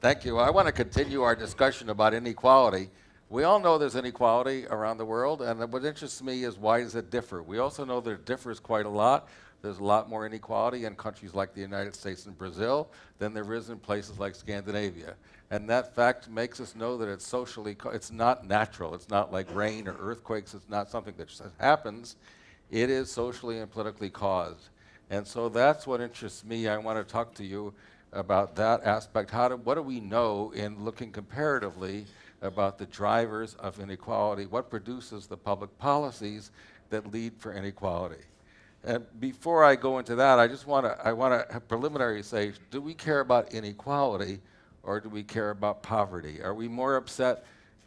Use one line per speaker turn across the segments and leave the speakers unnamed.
Thank you. I want to continue our discussion about inequality. We all know there's inequality around the world, and what interests me is why does it differ? We also know that it differs quite a lot. There's a lot more inequality in countries like the United States and Brazil than there is in places like Scandinavia. And that fact makes us know that it's socially, it's not natural. It's not like rain or earthquakes. It's not something that just happens. It is socially and politically caused. And so that's what interests me. I want to talk to you about that aspect. What do we know in looking comparatively about the drivers of inequality? What produces the public policies that lead for inequality? And before I go into that, I want to preliminary say, do we care about inequality or do we care about poverty? Are we more upset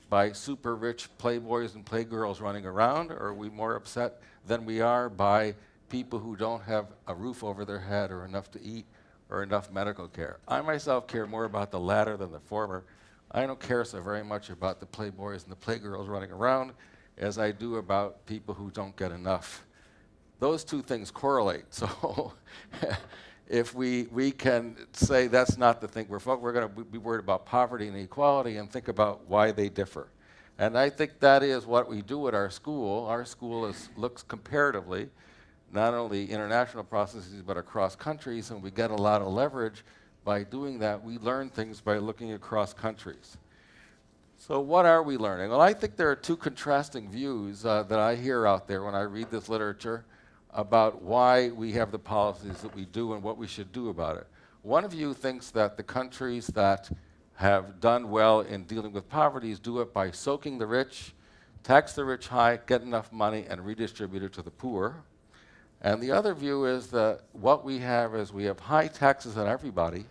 by super rich playboys and playgirls running around, or are we more upset than we are by people who don't have a roof over their head or enough to eat or enough medical care? I myself care more about the latter than the former. I don't care so very much about the playboys and the playgirls running around as I do about people who don't get enough. Those two things correlate. So if we can say that's not the thing, we're going to be worried about poverty and inequality and think about why they differ. And I think that is what we do at our school. Our school looks comparatively, not only international processes, but across countries, and we get a lot of leverage by doing that. We learn things by looking across countries. So what are we learning? Well, I think there are two contrasting views that I hear out there when I read this literature about why we have the policies that we do and what we should do about it. One view thinks that the countries that have done well in dealing with poverty do it by soaking the rich, tax the rich high, get enough money, and redistribute it to the poor. And the other view is that what we have is we have high taxes on everybody,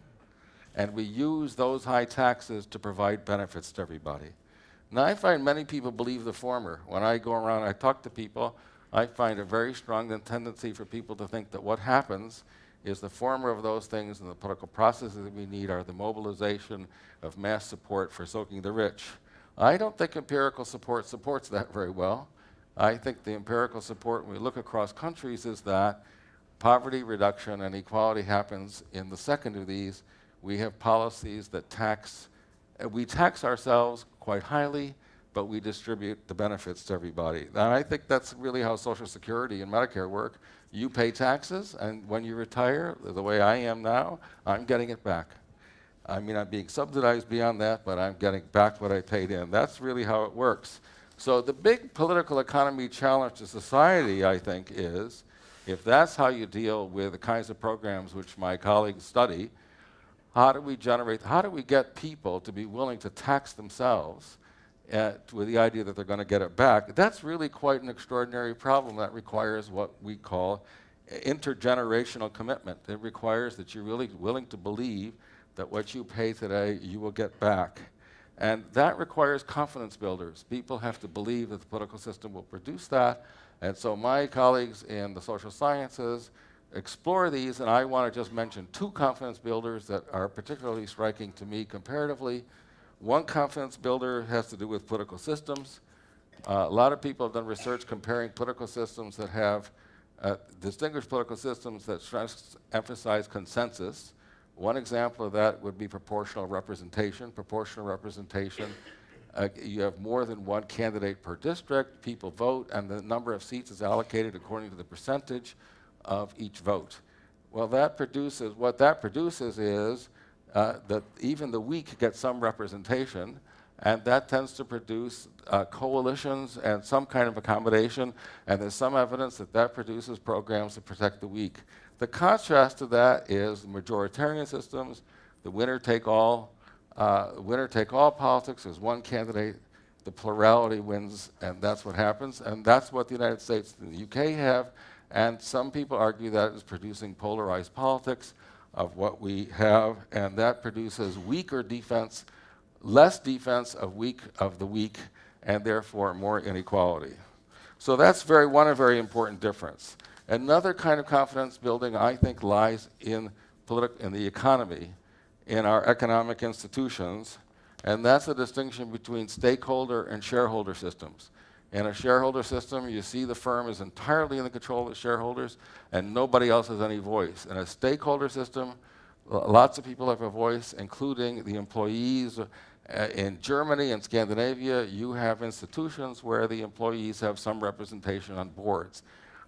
and we use those high taxes to provide benefits to everybody. Now, I find many people believe the former. When I go around, I talk to people, I find a very strong tendency for people to think that what happens is the former of those things, and the political processes that we need are the mobilization of mass support for soaking the rich. I don't think empirical support supports that very well. I think the empirical support, when we look across countries, is that poverty reduction and equality happens in the second of these. We have policies that we tax ourselves quite highly, but we distribute the benefits to everybody. And I think that's really how Social Security and Medicare work. You pay taxes, and when you retire, the way I am now, I'm getting it back. I mean, I'm being subsidized beyond that, but I'm getting back what I paid in. That's really how it works. So the big political economy challenge to society, I think, is if that's how you deal with the kinds of programs which my colleagues study, how do we get people to be willing to tax themselves with the idea that they're going to get it back? That's really quite an extraordinary problem that requires what we call intergenerational commitment. It requires that you're really willing to believe that what you pay today, you will get back. And that requires confidence builders. People have to believe that the political system will produce that. And so my colleagues in the social sciences explore these, and I want to just mention two confidence builders that are particularly striking to me comparatively. One confidence builder has to do with political systems. A lot of people have done research comparing political systems that have distinguished political systems that emphasize consensus. One example of that would be proportional representation. Proportional representation, you have more than one candidate per district, people vote, and the number of seats is allocated according to the percentage of each vote. Well, what that produces is that even the weak get some representation, and that tends to produce coalitions and some kind of accommodation, and there's some evidence that that produces programs to protect the weak. The contrast to that is majoritarian systems, the winner-take-all politics. There's one candidate, the plurality wins, and that's what happens, and that's what the United States and the UK have, and some people argue that is producing polarized politics of what we have, and that produces weaker defense, less defense of the weak, and therefore more inequality. So that's one very important difference. Another kind of confidence building, I think, lies in the economy, in our economic institutions, and that's the distinction between stakeholder and shareholder systems. In a shareholder system, you see the firm is entirely in the control of the shareholders, and nobody else has any voice. In a stakeholder system, Lots of people have a voice, including the employees. In Germany and Scandinavia, you have institutions where the employees have some representation on boards.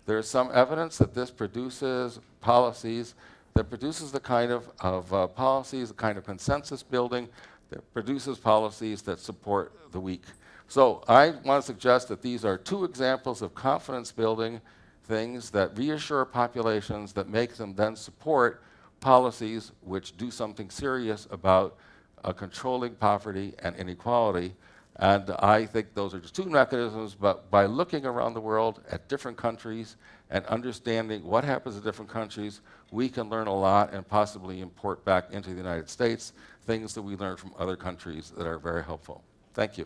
There is some evidence that this produces policies, that produces the kind of policies, the kind of consensus building, that produces policies that support the weak. So I want to suggest that these are two examples of confidence building things that reassure populations, that make them then support policies which do something serious about controlling poverty and inequality. And I think those are just two mechanisms, but by looking around the world at different countries and understanding what happens in different countries, we can learn a lot and possibly import back into the United States things that we learn from other countries that are very helpful. Thank you.